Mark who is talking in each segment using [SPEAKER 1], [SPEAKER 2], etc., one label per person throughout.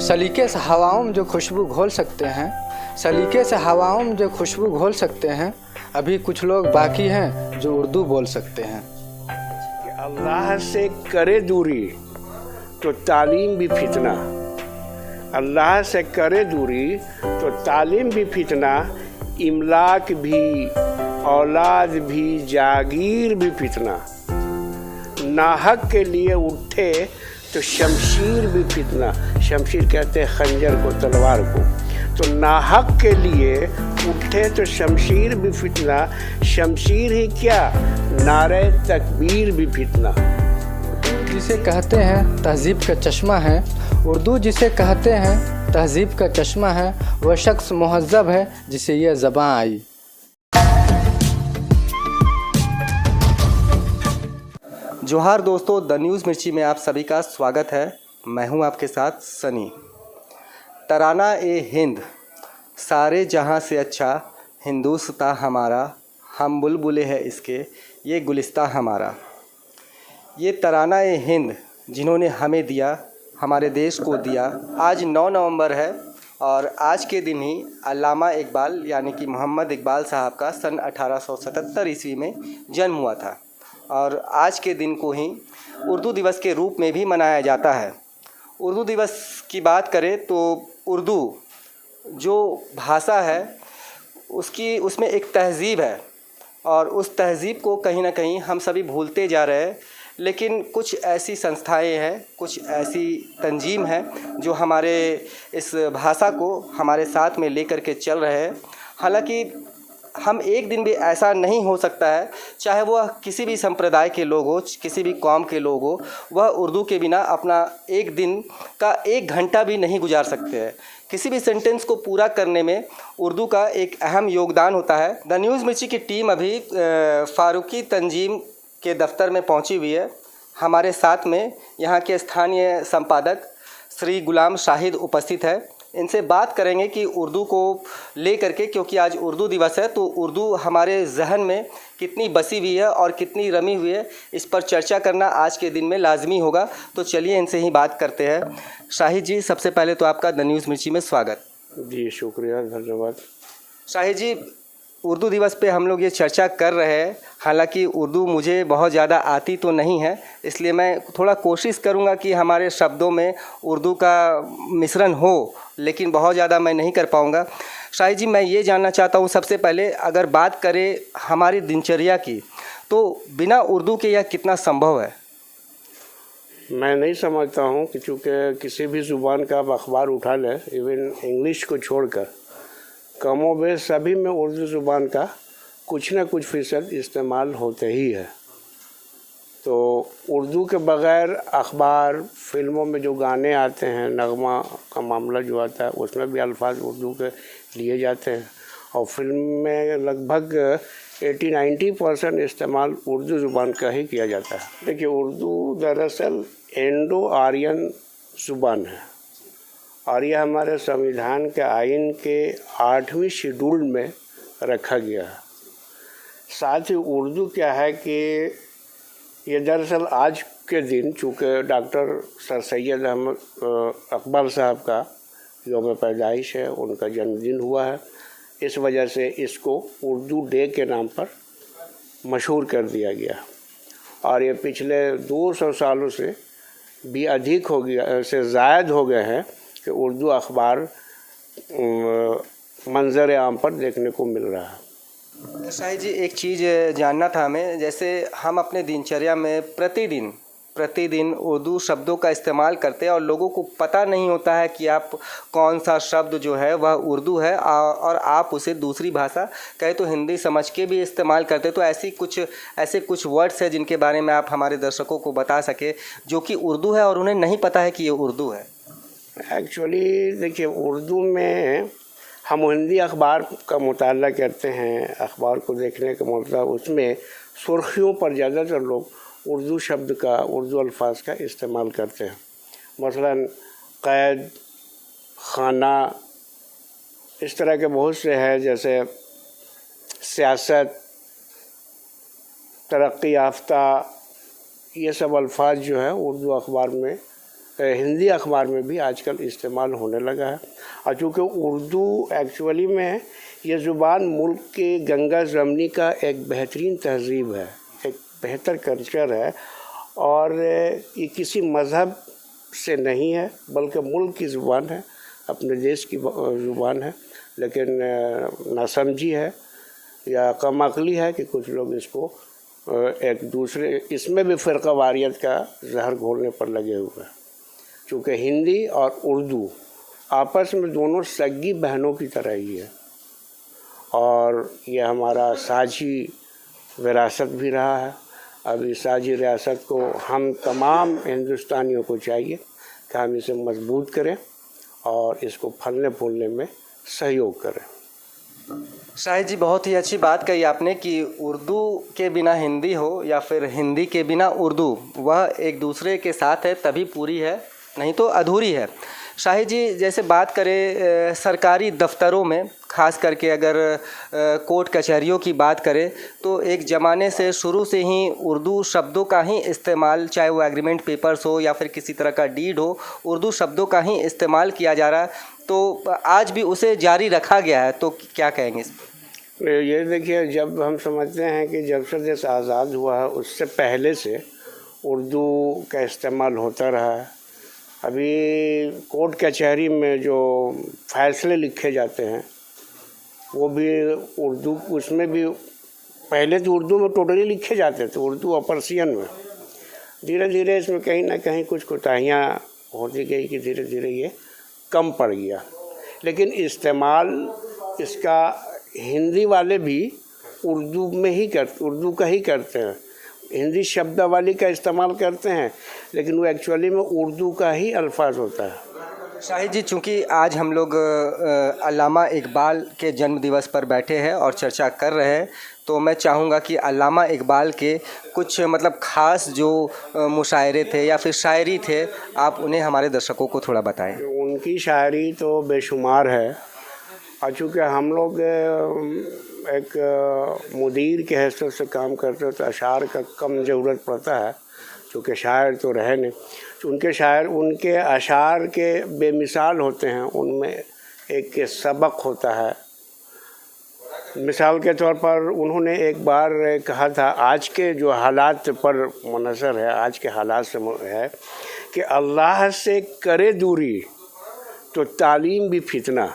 [SPEAKER 1] सलीके से हवाओं में जो खुशबू घोल सकते हैं, सलीके से हवाओं में जो खुशबू घोल सकते हैं, अभी कुछ लोग बाकी हैं जो उर्दू बोल सकते हैं।
[SPEAKER 2] अल्लाह से करे दूरी तो तालीम भी फितना, अल्लाह से करे दूरी तो तालीम भी फितना, इमलाक भी, औलाद भी, जागीर भी फितना। नाहक के लिए उठे तो शमशीर भी फितना, शमशीर कहते हैं खंजर को, तलवार को। तो नाहक के लिए उठे तो शमशीर भी फितना, शमशीर ही क्या, नारे तकबीर भी फितना।
[SPEAKER 1] जिसे कहते हैं तहजीब का चश्मा है, उर्दू जिसे कहते हैं तहजीब का चश्मा है, वह शख्स मुहज़्ज़ब है जिसे यह ज़बान आई। जोहार दोस्तों, द न्यूज़ मिर्ची में आप सभी का स्वागत है। मैं हूं आपके साथ सनी। तराना ए हिंद, सारे जहां से अच्छा हिंदुस्तां हमारा, हम बुलबुले हैं इसके, ये गुलिस्तां हमारा। ये तराना ए हिंद जिन्होंने हमें दिया, हमारे देश को दिया। आज 9 नवंबर है और आज के दिन ही अल्लामा इकबाल यानी कि मोहम्मद इकबाल साहब का सन 1877 ईस्वी में जन्म हुआ था और आज के दिन को ही उर्दू दिवस के रूप में भी मनाया जाता है। उर्दू दिवस की बात करें तो उर्दू जो भाषा है उसमें एक तहज़ीब है और उस तहज़ीब को कहीं ना कहीं हम सभी भूलते जा रहे हैं। लेकिन कुछ ऐसी संस्थाएं हैं, कुछ ऐसी तंजीम है जो हमारे इस भाषा को हमारे साथ में लेकर के चल रहे हैं। हालांकि हम एक दिन भी ऐसा नहीं हो सकता है, चाहे वह किसी भी संप्रदाय के लोग हो, किसी भी कौम के लोग हो, वह उर्दू के बिना अपना एक दिन का 1 घंटा भी नहीं गुजार सकते हैं। किसी भी सेंटेंस को पूरा करने में उर्दू का एक अहम योगदान होता है। द न्यूज़ मिर्ची की टीम अभी फ़ारूकी तंजीम के दफ्तर में पहुंची हुई है। हमारे साथ में यहाँ के स्थानीय संपादक श्री गुलाम शाहिद उपस्थित है। इनसे बात करेंगे कि उर्दू को ले करके, क्योंकि आज उर्दू दिवस है, तो उर्दू हमारे जहन में कितनी बसी हुई है और कितनी रमी हुई है, इस पर चर्चा करना आज के दिन में लाजमी होगा। तो चलिए इनसे ही बात करते हैं। शाहिद जी, सबसे पहले तो आपका द न्यूज़ मिर्ची में स्वागत।
[SPEAKER 2] जी शुक्रिया, धन्यवाद।
[SPEAKER 1] शाहिद जी, उर्दू दिवस पे हम लोग ये चर्चा कर रहे हैं। हालांकि उर्दू मुझे बहुत ज़्यादा आती तो नहीं है, इसलिए मैं थोड़ा कोशिश करूंगा कि हमारे शब्दों में उर्दू का मिश्रण हो, लेकिन बहुत ज़्यादा मैं नहीं कर पाऊंगा। शाहिद जी, मैं ये जानना चाहता हूँ, सबसे पहले अगर बात करें हमारी दिनचर्या की, तो बिना उर्दू के यह कितना संभव है?
[SPEAKER 2] मैं नहीं समझता हूँ कि चूँकि किसी भी ज़ुबान का आप अखबार उठा लें, इवन इंग्लिश को छोड़कर, कमो बेश सभी में उर्दू ज़ुबान का कुछ न कुछ फ़ीसद इस्तेमाल होते ही है। तो उर्दू के बग़ैर अखबार, फिल्मों में जो गाने आते हैं, नगमा का मामला जो आता है, उसमें भी अल्फाज उर्दू के लिए जाते हैं और फिल्म में लगभग 80-90% इस्तेमाल उर्दू ज़ुबान का ही किया जाता है। देखिए, उर्दू दरअसल इंडो आर्यन ज़ुबान है और यह हमारे संविधान के आइन के 8वें शेड्यूल में रखा गया है। साथ ही उर्दू क्या है कि ये दरअसल आज के दिन, चूँकि डॉक्टर सर सैयद अहमद इकबाल साहब का यौम पैदाइश है, उनका जन्मदिन हुआ है, इस वजह से इसको उर्दू डे के नाम पर मशहूर कर दिया गया और ये पिछले 200 सालों से भी अधिक हो गया, से ज़ायद हो गए हैं कि उर्दू अखबार मंजर आम पर देखने को मिल रहा है।
[SPEAKER 1] शाहिद जी, एक चीज़ जानना था हमें, जैसे हम अपने दिनचर्या में प्रतिदिन उर्दू शब्दों का इस्तेमाल करते हैं और लोगों को पता नहीं होता है कि आप कौन सा शब्द जो है वह उर्दू है और आप उसे दूसरी भाषा कहे तो हिंदी समझ के भी इस्तेमाल करते हैं। तो ऐसे कुछ वर्ड्स हैं जिनके बारे में आप हमारे दर्शकों को बता सके जो कि उर्दू है और उन्हें नहीं पता है कि ये उर्दू है।
[SPEAKER 2] एक्चुअली देखिए, उर्दू में हम हिंदी अखबार का मुताला करते हैं, अखबार को देखने का मतलब, उसमें सुर्खियों पर ज़्यादातर लोग उर्दू शब्द का, उर्दू अल्फाज का इस्तेमाल करते हैं। मसलन क़ैद, खाना, इस तरह के बहुत से हैं, जैसे सियासत, तरक्की याफ्ता, ये सब अल्फाज जो है उर्दू अखबार में हिंदी अखबार में भी आजकल इस्तेमाल होने लगा है। और चूँकि उर्दू एक्चुअली में ये ज़ुबान मुल्क के गंगा ज़मनी का एक बेहतरीन तहज़ीब है, एक बेहतर कल्चर है, और ये किसी मज़हब से नहीं है बल्कि मुल्क की ज़ुबान है, अपने देश की ज़ुबान है। लेकिन नासमझी है या कम अक़ली है कि कुछ लोग इसको एक दूसरे, इसमें भी फ़िरका वारियत का जहर घोलने पर लगे हुए हैं। चूँकि हिंदी और उर्दू आपस में दोनों सगी बहनों की तरह ही है, और ये हमारा साझी विरासत भी रहा है। अब इस साझी विरासत को हम तमाम हिंदुस्तानियों को चाहिए कि हम इसे मजबूत करें और इसको फलने फूलने में सहयोग करें।
[SPEAKER 1] शाहिद जी, बहुत ही अच्छी बात कही आपने कि उर्दू के बिना हिंदी हो या फिर हिंदी के बिना उर्दू, वह एक दूसरे के साथ है तभी पूरी है, नहीं तो अधूरी है। शाहिद जी, जैसे बात करें सरकारी दफ्तरों में, ख़ास करके अगर कोर्ट कचहरियों की बात करें तो एक ज़माने से शुरू से ही उर्दू शब्दों का ही इस्तेमाल, चाहे वो एग्रीमेंट पेपर्स हो या फिर किसी तरह का डीड हो, उर्दू शब्दों का ही इस्तेमाल किया जा रहा है। तो आज भी उसे जारी रखा गया है, तो क्या कहेंगे इस पर?
[SPEAKER 2] ये देखिए, जब हम समझते हैं कि जब से देश आज़ाद हुआ है उससे पहले से उर्दू का इस्तेमाल होता रहा है। अभी कोर्ट कचहरी में जो फैसले लिखे जाते हैं वो भी उर्दू, उसमें भी पहले तो उर्दू में टोटली लिखे जाते थे, उर्दू और पर्शियन में। धीरे धीरे इसमें कहीं ना कहीं कुछ कोताहियाँ होती गई कि धीरे धीरे ये कम पड़ गया। लेकिन इस्तेमाल इसका हिंदी वाले भी उर्दू में ही उर्दू का ही करते हैं, हिंदी शब्दावली का इस्तेमाल करते हैं, लेकिन वो एक्चुअली में उर्दू का ही अल्फाज होता है।
[SPEAKER 1] शाहिद जी, चूँकि आज हम लोग अल्लामा इकबाल के जन्म दिवस पर बैठे हैं और चर्चा कर रहे हैं, तो मैं चाहूँगा कि अल्लामा इकबाल के कुछ मतलब ख़ास जो मुशायरे थे या फिर शायरी थे, आप उन्हें हमारे दर्शकों को थोड़ा बताएं।
[SPEAKER 2] उनकी शायरी तो बेशुमार है, और चूँकि हम लोग एक मुदीर के हैसियत से काम करते हैं तो अशार का कम ज़रूरत पड़ता है, चूँकि शायर तो रहे नहीं। उनके अशार के बेमिसाल होते हैं, उनमें एक सबक होता है। मिसाल के तौर पर उन्होंने एक बार कहा था, आज के जो हालात पर मुनहसर है, आज के हालात से है कि अल्लाह से करे दूरी तो तालीम भी फितना,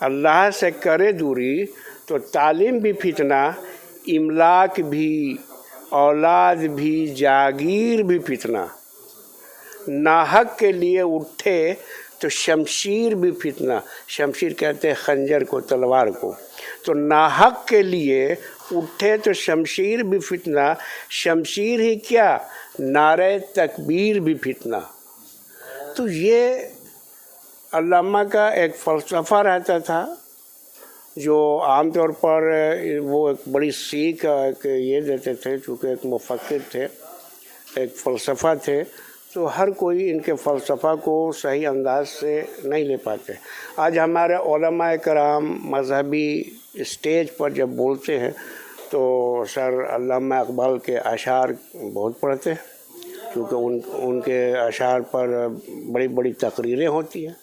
[SPEAKER 2] अल्लाह से करे दूरी तो तालीम भी फितना, इमलाक भी, औलाद भी, जागीर भी फितना, नाहक के लिए उठे तो शमशीर भी फितना। शमशीर कहते हैं खंजर को, तलवार को। तो नाहक के लिए उठे तो शमशीर भी फितना, शमशीर ही क्या, नारे तकबीर भी फितना। तो ये अल्लामा का एक फ़लसफ़ा रहता था, जो आमतौर पर वो एक बड़ी सीख ये देते थे, चूँकि एक मुफ़क्किर थे, एक फ़लसफ़ा थे, तो हर कोई इनके फ़लसफ़ा को सही अंदाज से नहीं ले पाते। आज हमारे उलमाए कराम मज़हबी स्टेज पर जब बोलते हैं तो सर अल्लामा इकबाल के अशार बहुत पढ़ते हैं, क्योंकि उनके अशार पर बड़ी बड़ी तकरीरें होती हैं।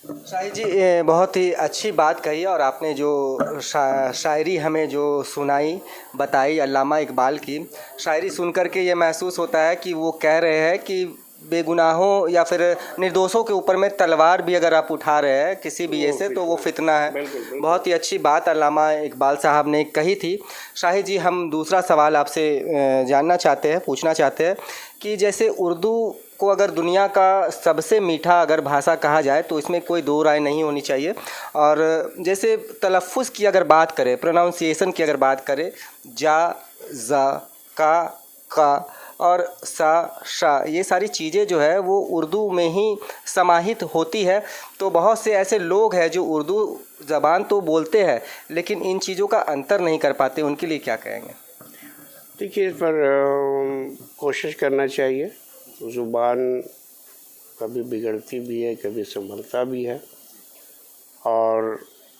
[SPEAKER 1] शाहिद जी, बहुत ही अच्छी बात कही, और आपने जो शायरी हमें जो सुनाई, बताई अल्लामा इकबाल की शायरी सुन कर के ये महसूस होता है कि वो कह रहे हैं कि बेगुनाहों या फिर निर्दोषों के ऊपर में तलवार भी अगर आप उठा रहे हैं किसी भी ऐसे, तो वो फितना है।
[SPEAKER 2] बिल्कुल।
[SPEAKER 1] बहुत ही अच्छी बात अल्लामा इकबाल साहब ने कही थी। शाहिद जी, हम दूसरा सवाल आपसे पूछना चाहते हैं कि जैसे उर्दू को अगर दुनिया का सबसे मीठा अगर भाषा कहा जाए तो इसमें कोई दो राय नहीं होनी चाहिए। और जैसे तलफ़्फ़ुज़ की अगर बात करें, प्रोनाउंसिएशन की अगर बात करें, जा, ज़ा, का और सा, शा, ये सारी चीज़ें जो है वो उर्दू में ही समाहित होती है। तो बहुत से ऐसे लोग हैं जो उर्दू ज़बान तो बोलते हैं लेकिन इन चीज़ों का अंतर नहीं कर पाते, उनके लिए क्या कहेंगे?
[SPEAKER 2] देखिए, इस पर कोशिश करना चाहिए। ज़ुबान कभी बिगड़ती भी है, कभी संभलता भी है, और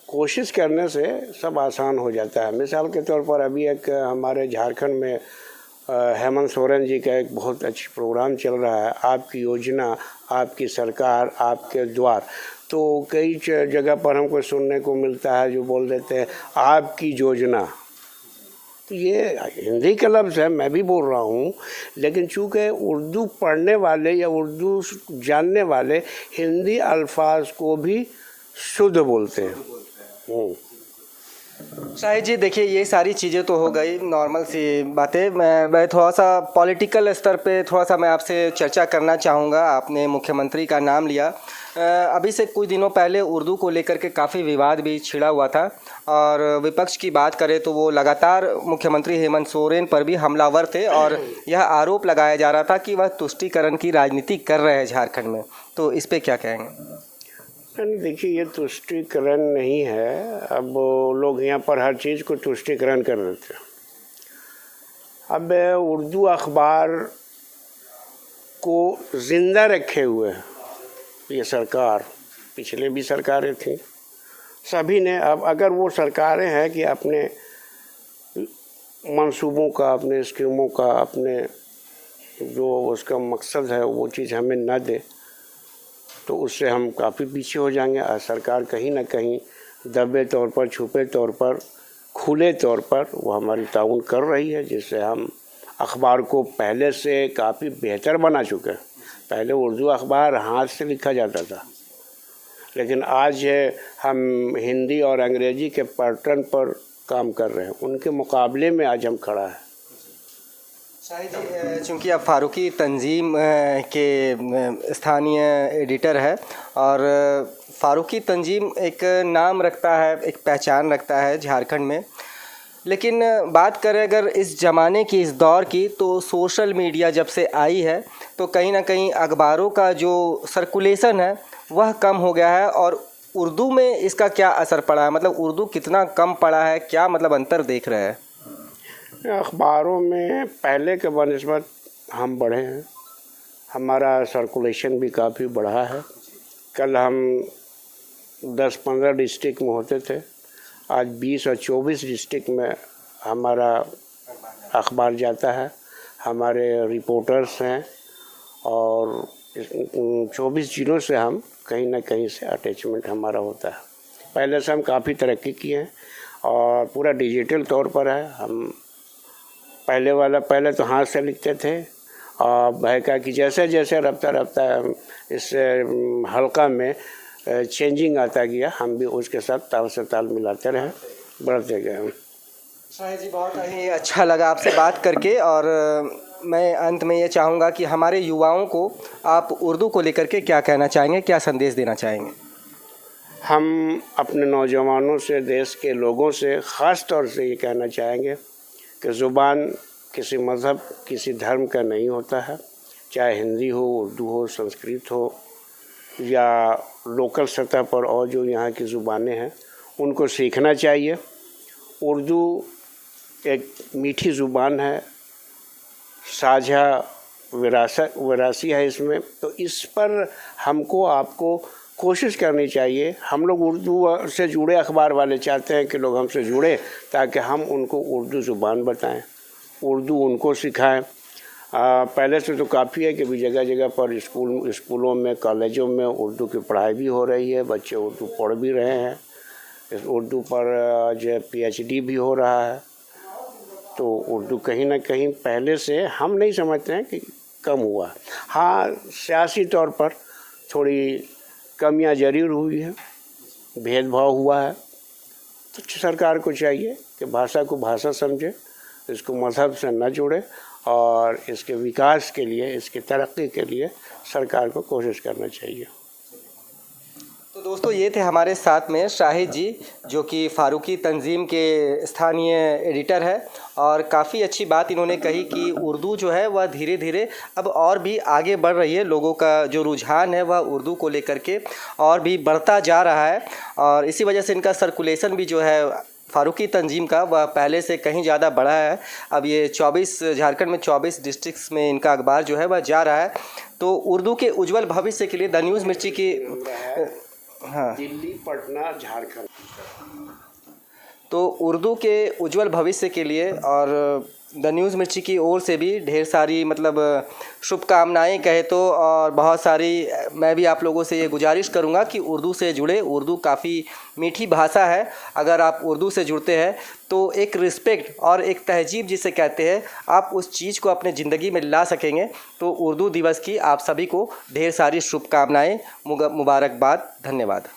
[SPEAKER 2] कोशिश करने से सब आसान हो जाता है। मिसाल के तौर पर अभी एक हमारे झारखंड में हेमंत सोरेन जी का एक बहुत अच्छा प्रोग्राम चल रहा है, आपकी योजना, आपकी सरकार, आपके द्वार। तो कई जगह पर हमको सुनने को मिलता है जो बोल देते हैं आपकी योजना। तो ये हिंदी का लफ्ज़ है, मैं भी बोल रहा हूँ, लेकिन चूँकि उर्दू पढ़ने वाले या उर्दू जानने वाले हिंदी अल्फाज को भी शुद्ध बोलते हैं।
[SPEAKER 1] शाहिद जी देखिए, ये सारी चीज़ें तो हो गई नॉर्मल सी बातें। मैं थोड़ा सा पॉलिटिकल स्तर पे थोड़ा सा मैं आपसे चर्चा करना चाहूँगा। आपने मुख्यमंत्री का नाम लिया। अभी से कुछ दिनों पहले उर्दू को लेकर के काफ़ी विवाद भी छिड़ा हुआ था, और विपक्ष की बात करें तो वो लगातार मुख्यमंत्री हेमंत सोरेन पर भी हमलावर थे, और यह आरोप लगाया जा रहा था कि वह तुष्टीकरण की राजनीति कर रहे हैं झारखंड में। तो इस पर क्या कहेंगे?
[SPEAKER 2] देखिए, ये तुष्टीकरण नहीं है। अब लोग यहाँ पर हर चीज़ को तुष्टीकरण कर देते हैं। अब उर्दू अखबार को ज़िंदा रखे हुए है ये सरकार, पिछले भी सरकारें थी, सभी ने। अब अगर वो सरकारें हैं कि अपने मंसूबों का, अपने स्कीमों का, अपने जो उसका मकसद है वो चीज़ हमें न दे, तो उससे हम काफ़ी पीछे हो जाएंगे। सरकार कहीं ना कहीं दबे तौर पर, छुपे तौर पर, खुले तौर पर वो हमारी ताउन कर रही है, जिससे हम अखबार को पहले से काफ़ी बेहतर बना चुके हैं। पहले उर्दू अखबार हाथ से लिखा जाता था, लेकिन आज हम हिंदी और अंग्रेज़ी के पैटर्न पर काम कर रहे हैं। उनके मुकाबले में आज हम खड़ा है।
[SPEAKER 1] शाहिद जी, चूँकि आप फारूकी तंजीम के स्थानीय एडिटर है, और फारूकी तंजीम एक नाम रखता है, एक पहचान रखता है झारखंड में। लेकिन बात करें अगर इस ज़माने की, इस दौर की, तो सोशल मीडिया जब से आई है तो कहीं ना कहीं अखबारों का जो सर्कुलेशन है वह कम हो गया है। और उर्दू में इसका क्या असर पड़ा है, मतलब उर्दू कितना कम पड़ा है, क्या मतलब अंतर देख रहे हैं?
[SPEAKER 2] अखबारों में पहले के बनिस्बत हम बढ़े हैं, हमारा सर्कुलेशन भी काफ़ी बढ़ा है। कल हम 10-15 डिस्ट्रिक्ट में होते थे, आज 20 और 24 डिस्ट्रिक्ट में हमारा अखबार जाता है। हमारे रिपोर्टर्स हैं और 24 जिलों से हम कहीं ना कहीं से अटैचमेंट हमारा होता है। पहले से हम काफ़ी तरक्की किए हैं और पूरा डिजिटल तौर पर है। हम पहले तो हाथ से लिखते थे, और बहका कि जैसे जैसे रफ्ता इस हल्का में चेंजिंग आता गया, हम भी उसके साथ ताल से ताल मिलाते रहे, बढ़ते गए।
[SPEAKER 1] शाहिद जी, बहुत ही अच्छा लगा आपसे बात करके, और मैं अंत में ये चाहूँगा कि हमारे युवाओं को आप उर्दू को लेकर के क्या कहना चाहेंगे, क्या संदेश देना चाहेंगे?
[SPEAKER 2] हम अपने नौजवानों से, देश के लोगों से ख़ास तौर से ये कहना चाहेंगे कि ज़ुबान किसी मज़हब, किसी धर्म का नहीं होता है। चाहे हिंदी हो, उर्दू हो, संस्कृत हो, या लोकल सतह पर और जो यहाँ की ज़ुबानें हैं उनको सीखना चाहिए। उर्दू एक मीठी ज़ुबान है, साझा विरासी है इसमें, तो इस पर हमको, आपको कोशिश करनी चाहिए। हम लोग उर्दू से जुड़े अखबार वाले चाहते हैं कि लोग हमसे जुड़े, ताकि हम उनको उर्दू ज़ुबान बताएं, उर्दू उनको सिखाएं। पहले से तो काफ़ी है कि भी जगह जगह पर स्कूलों में, कॉलेजों में उर्दू की पढ़ाई भी हो रही है, बच्चे उर्दू पढ़ भी रहे हैं। इस उर्दू पर जो PhD भी हो रहा है। तो उर्दू कहीं ना कहीं पहले से हम नहीं समझते हैं कि कम हुआ। हाँ, सियासी तौर पर थोड़ी कमियां जरूर हुई है, भेदभाव हुआ है। तो सरकार को चाहिए कि भाषा को भाषा समझे, इसको मज़हब से न जोड़े, और इसके विकास के लिए, इसकी तरक्की के लिए सरकार को कोशिश करना चाहिए।
[SPEAKER 1] तो दोस्तों, ये थे हमारे साथ में शाहिद जी, जो कि फारूकी तंजीम के स्थानीय एडिटर है, और काफ़ी अच्छी बात इन्होंने कही कि उर्दू जो है वह धीरे धीरे अब और भी आगे बढ़ रही है। लोगों का जो रुझान है वह उर्दू को लेकर के और भी बढ़ता जा रहा है, और इसी वजह से इनका सर्कुलेशन भी जो है फारूकी तंजीम का वह पहले से कहीं ज़्यादा बढ़ा है। अब ये झारखंड में 24 डिस्ट्रिक्ट्स में इनका अखबार जो है वह जा रहा है। तो उर्दू के उज्जवल भविष्य के लिए द न्यूज़ मिर्ची की, हाँ,
[SPEAKER 2] दिल्ली, पटना, झारखंड।
[SPEAKER 1] तो उर्दू के उज्जवल भविष्य के लिए और द न्यूज़ मिर्ची की ओर से भी ढेर सारी मतलब शुभकामनाएं कहे तो, और बहुत सारी मैं भी आप लोगों से ये गुजारिश करूंगा कि उर्दू से जुड़े। उर्दू काफ़ी मीठी भाषा है। अगर आप उर्दू से जुड़ते हैं तो एक रिस्पेक्ट और एक तहजीब जिसे कहते हैं, आप उस चीज़ को अपने ज़िंदगी में ला सकेंगे। तो उर्दू दिवस की आप सभी को ढेर सारी शुभकामनाएँ, मुबारकबाद। धन्यवाद।